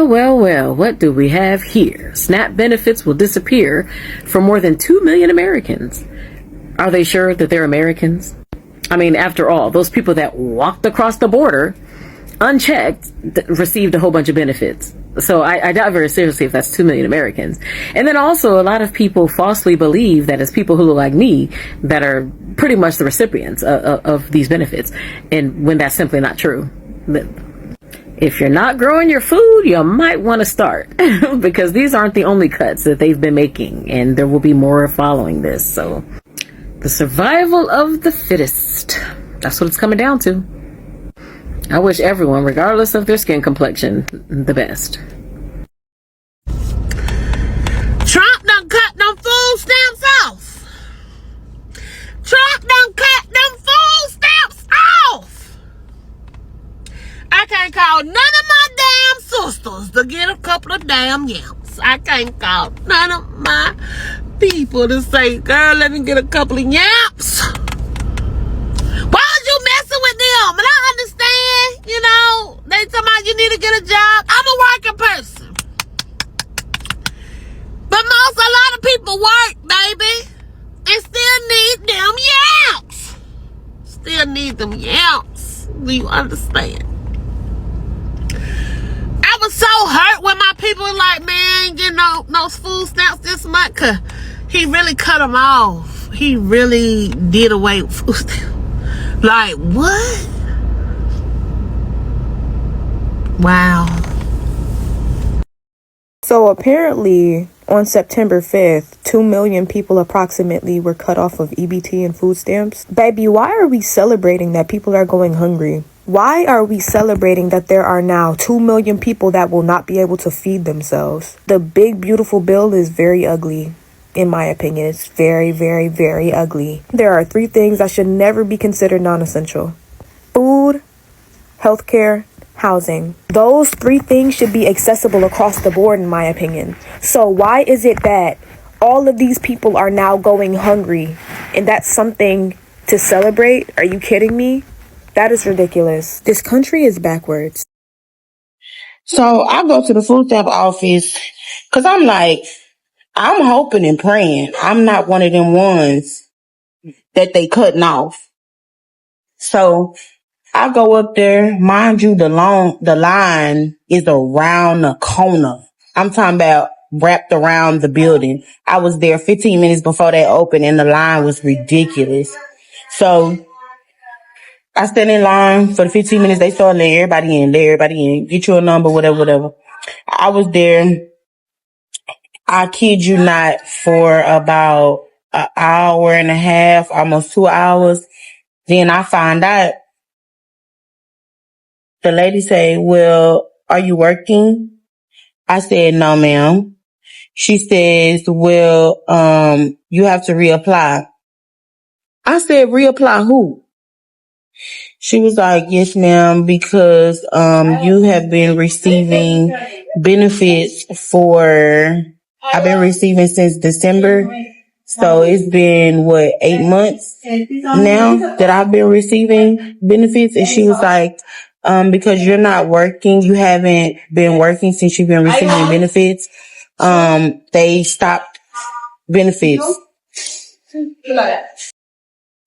Well, what do we have here? SNAP benefits will disappear for more than 2 million Americans. Are they sure that they're Americans? I mean, after all, those people that walked across the border unchecked received a whole bunch of benefits. So I doubt very seriously if that's 2 million Americans. And then also a lot of people falsely believe that it's people who look like me that are pretty much the recipients of these benefits. And when that's simply not true. If you're not growing your food, you might want to start because these aren't the only cuts that they've been making, and there will be more following this. So the survival of the fittest, that's what it's coming down to. I wish everyone, regardless of their skin complexion, the best. Trump done cut them food stamps off. Trump done cut them food stamps off. I can't call none of my damn sisters to get a couple of damn yams. I can't call none of my people to say, girl, let me get a couple of yams. Why was you messing with them? And I understand, you know, they talking about you need to get a job. I'm a working person. But a lot of people work, baby. And still need them yams. Still need them yams. Do you understand? I was so hurt when my people were like, man, you know, no food stamps this month. Cause he really cut them off. He really did away with food stamps. Like, what? Wow. So apparently on September 5th, 2 million people approximately were cut off of EBT and food stamps. Baby, why are we celebrating that people are going hungry? Why are we celebrating that there are now 2 million people that will not be able to feed themselves? The big, beautiful bill is very ugly. In my opinion, it's very, very, very ugly. There are 3 things that should never be considered non-essential: food, healthcare, housing. Those 3 things should be accessible across the board, in my opinion. So why is it that all of these people are now going hungry and that's something to celebrate? Are you kidding me? That is ridiculous. This country is backwards. So I go to the food stamp office because I'm like, I'm hoping and praying I'm not one of them ones that they cutting off. So I go up there. Mind you, the line is around the corner. I'm talking about wrapped around the building. I was there 15 minutes before they opened and the line was ridiculous. So I stand in line for the 15 minutes. They start letting everybody in, get you a number, whatever. I was there, I kid you not, for about an hour and a half, almost 2 hours. Then I find out the lady say, well, are you working? I said, no, ma'am. She says, well, you have to reapply. I said, reapply who? She was like, yes, ma'am, because you have been receiving benefits I've been receiving since December. So it's been, 8 months now that I've been receiving benefits. And she was like, because you're not working, you haven't been working since you've been receiving benefits, they stopped benefits.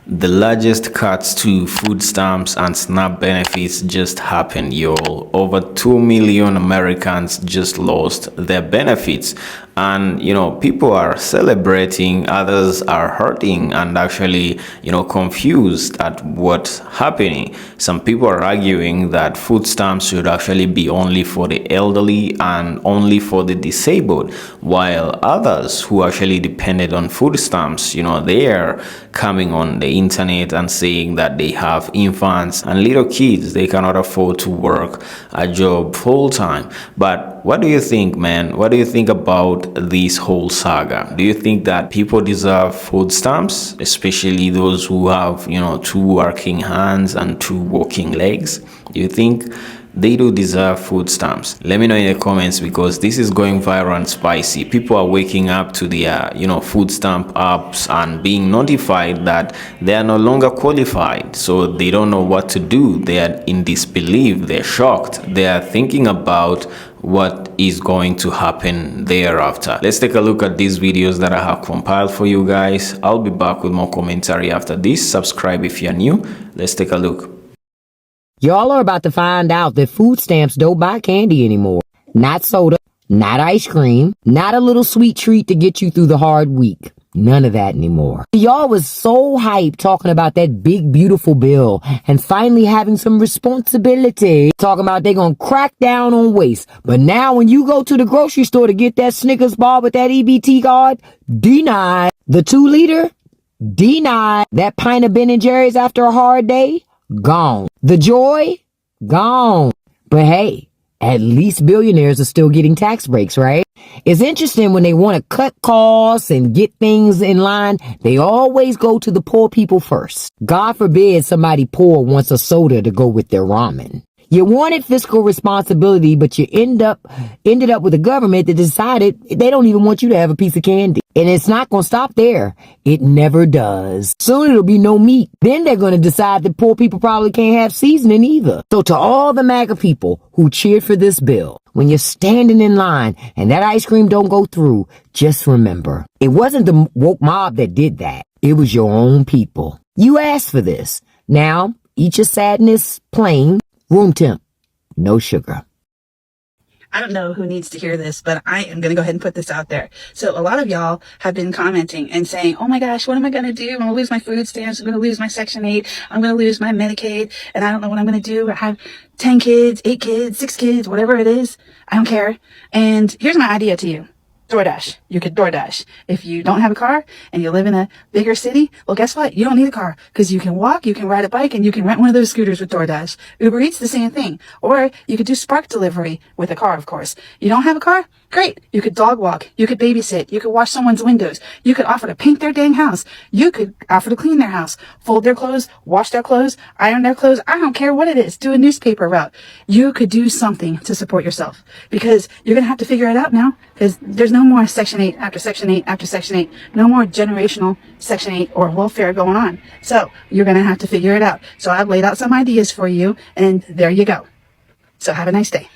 The largest cuts to food stamps and SNAP benefits just happened, y'all. Over 2 million Americans just lost their benefits. And, people are celebrating, others are hurting and actually, confused at what's happening. Some people are arguing that food stamps should actually be only for the elderly and only for the disabled, while others who actually depended on food stamps, they are coming on the internet and saying that they have infants and little kids, they cannot afford to work a job full time. But what do you think, man? What do you think about this whole saga? Do you think that people deserve food stamps, especially those who have, 2 working hands and 2 working legs? Do you think they do deserve food stamps. Let me know in the comments, because this is going viral and spicy. People are waking up to their food stamp apps and being notified that they are no longer qualified, so they don't know what to do. They are in disbelief, they're shocked, they are thinking about what is going to happen thereafter. Let's take a look at these videos that I have compiled for you guys. I'll be back with more commentary after this. Subscribe if you're new. Let's take a look. Y'all are about to find out that food stamps don't buy candy anymore. Not soda, not ice cream, not a little sweet treat to get you through the hard week. None of that anymore. Y'all was so hyped talking about that big, beautiful bill and finally having some responsibility. Talking about they gonna crack down on waste. But now when you go to the grocery store to get that Snickers bar with that EBT card, denied. The 2-liter, denied. That pint of Ben & Jerry's after a hard day, gone. The joy, gone. But hey, at least billionaires are still getting tax breaks, right? It's interesting when they want to cut costs and get things in line, they always go to the poor people first. God forbid somebody poor wants a soda to go with their ramen. You wanted fiscal responsibility, but you ended up with a government that decided they don't even want you to have a piece of candy. And it's not going to stop there. It never does. Soon it'll be no meat. Then they're going to decide that poor people probably can't have seasoning either. So to all the MAGA people who cheered for this bill, when you're standing in line and that ice cream don't go through, just remember, it wasn't the woke mob that did that. It was your own people. You asked for this. Now, eat your sadness plain, room temp, no sugar. I don't know who needs to hear this, but I am going to go ahead and put this out there. So a lot of y'all have been commenting and saying, oh my gosh, what am I going to do? I'm going to lose my food stamps. I'm going to lose my Section 8. I'm going to lose my Medicaid. And I don't know what I'm going to do. I have 10 kids, 8 kids, 6 kids, whatever it is. I don't care. And here's my idea to you. DoorDash. You could DoorDash. If you don't have a car and you live in a bigger city, well, guess what? You don't need a car because you can walk, you can ride a bike, and you can rent one of those scooters with DoorDash. Uber Eats, the same thing. Or you could do Spark delivery with a car, of course. You don't have a car? Great. You could dog walk. You could babysit. You could wash someone's windows. You could offer to paint their dang house. You could offer to clean their house, fold their clothes, wash their clothes, iron their clothes. I don't care what it is. Do a newspaper route. You could do something to support yourself because you're going to have to figure it out now because there's no more Section 8 after Section 8 after Section 8. No more generational Section 8 or welfare going on. So you're going to have to figure it out. So I've laid out some ideas for you and there you go. So have a nice day.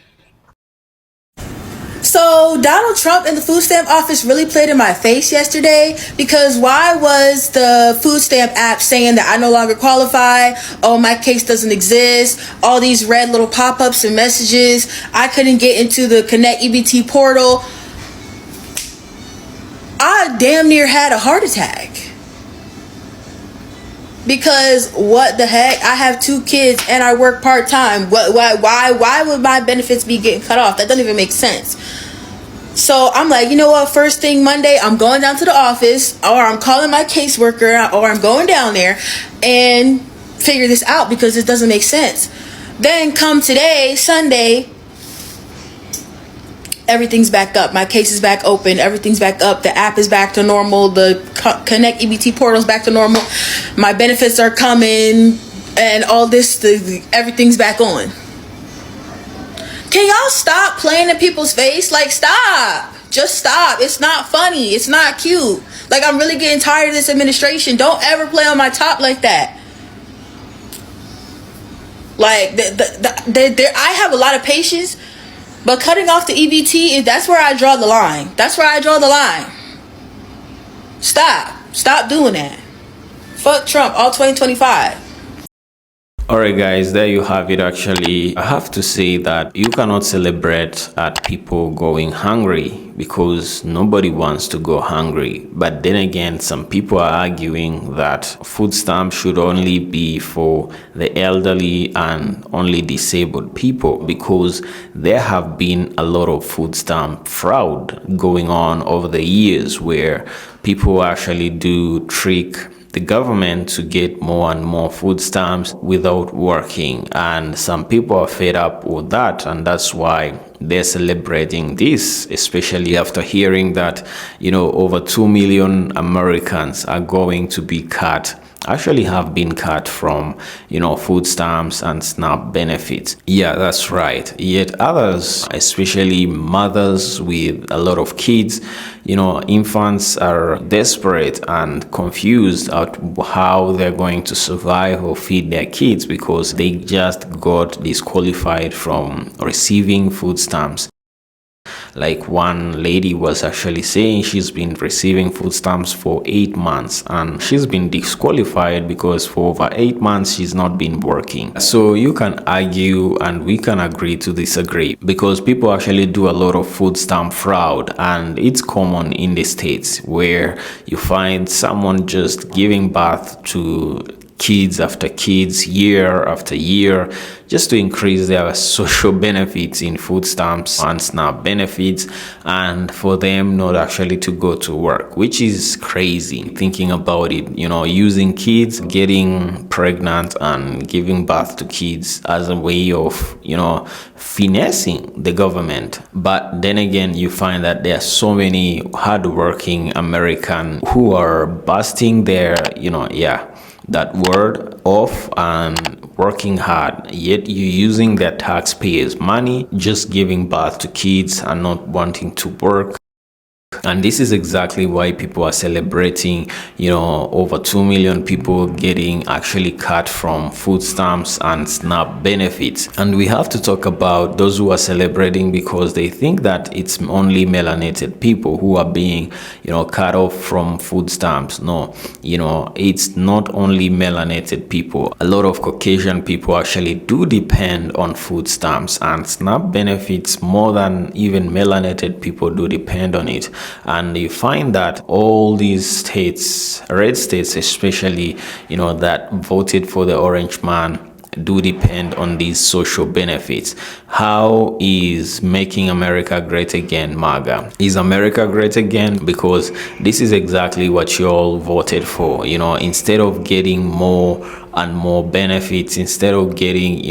So Donald Trump and the food stamp office really played in my face yesterday because why was the food stamp app saying that I no longer qualify? Oh, my case doesn't exist. All these red little pop-ups and messages. I couldn't get into the Connect EBT portal. I damn near had a heart attack. Because what the heck? I have 2 kids and I work part-time. Why would my benefits be getting cut off? That doesn't even make sense. So I'm like, you know what? First thing Monday, I'm going down to the office or I'm calling my caseworker or I'm going down there and figure this out because it doesn't make sense. Then come today, Sunday, everything's back up. My case is back open. Everything's back up. The app is back to normal. The Connect EBT portal is back to normal. My benefits are coming and all this, everything's back on. Can y'all stop playing in people's face? Like, stop. Just stop. It's not funny. It's not cute. Like, I'm really getting tired of this administration. Don't ever play on my top like that. Like, I have a lot of patience. But cutting off the EBT, that's where I draw the line. That's where I draw the line. Stop. Stop doing that. Fuck Trump, all 2025. Alright guys, there you have it. Actually, I have to say that you cannot celebrate at people going hungry because nobody wants to go hungry. But then again, some people are arguing that food stamps should only be for the elderly and only disabled people because there have been a lot of food stamp fraud going on over the years where people actually do trick the government to get more and more food stamps without working, and some people are fed up with that, and that's why they're celebrating this, especially after hearing that over 2 million Americans are going to be cut actually have been cut from, food stamps and SNAP benefits. Yeah, that's right. Yet others, especially mothers with a lot of kids, infants are desperate and confused at how they're going to survive or feed their kids because they just got disqualified from receiving food stamps. Like one lady was actually saying she's been receiving food stamps for 8 months and she's been disqualified because for over 8 months she's not been working. So you can argue and we can agree to disagree because people actually do a lot of food stamp fraud, and it's common in the States where you find someone just giving birth to kids after kids, year after year, just to increase their social benefits in food stamps and SNAP benefits, and for them not actually to go to work, which is crazy thinking about it. Using kids, getting pregnant and giving birth to kids as a way of, finessing the government. But then again, you find that there are so many hardworking Americans who are busting their, that word off and working hard, yet you're using their taxpayers' money, just giving birth to kids and not wanting to work. And this is exactly why people are celebrating, over 2 million people getting actually cut from food stamps and SNAP benefits. And we have to talk about those who are celebrating because they think that it's only melanated people who are being, cut off from food stamps. No, it's not only melanated people. A lot of Caucasian people actually do depend on food stamps and SNAP benefits more than even melanated people do depend on it. And you find that all these states, red states especially, that voted for the orange man, do depend on these social benefits. How is Making America Great Again MAGA? Is America great again? Because this is exactly what you all voted for. Instead of getting more and more benefits, instead of getting,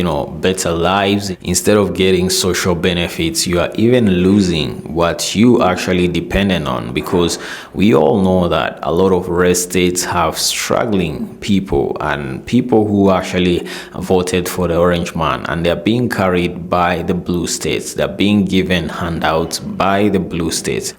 better lives, instead of getting social benefits, you are even losing what you actually dependent on, because we all know that a lot of red states have struggling people and people who actually voted for the orange man, and they're being carried by the blue states. They're being given handouts by the blue states.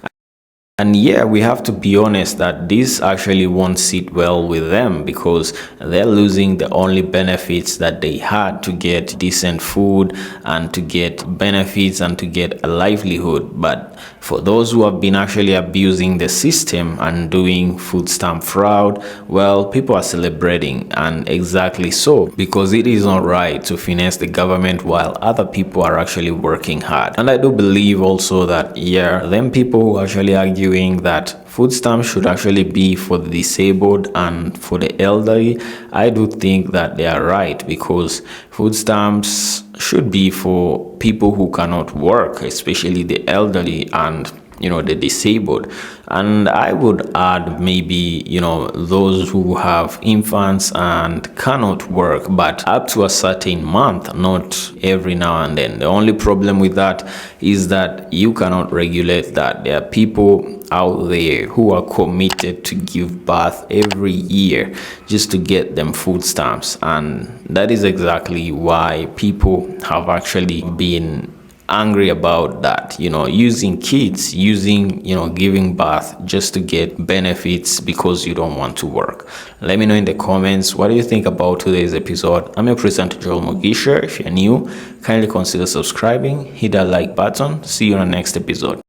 And yeah, we have to be honest that this actually won't sit well with them because they're losing the only benefits that they had to get decent food and to get benefits and to get a livelihood. But for those who have been actually abusing the system and doing food stamp fraud, well, people are celebrating, and exactly so, because it is not right to finesse the government while other people are actually working hard. And I do believe also that, yeah, them people who actually argue that food stamps should actually be for the disabled and for the elderly, I do think that they are right, because food stamps should be for people who cannot work, especially the elderly and the disabled. And I would add maybe, those who have infants and cannot work, but up to a certain month, not every now and then. The only problem with that is that you cannot regulate that. There are people out there who are committed to give birth every year just to get them food stamps. And that is exactly why people have actually been angry about that, using kids, giving birth just to get benefits because you don't want to work. Let me know in the comments, what do you think about today's episode? I'm your presenter, Joel Mugisha. If you're new, kindly consider subscribing, hit that like button. See you on the next episode.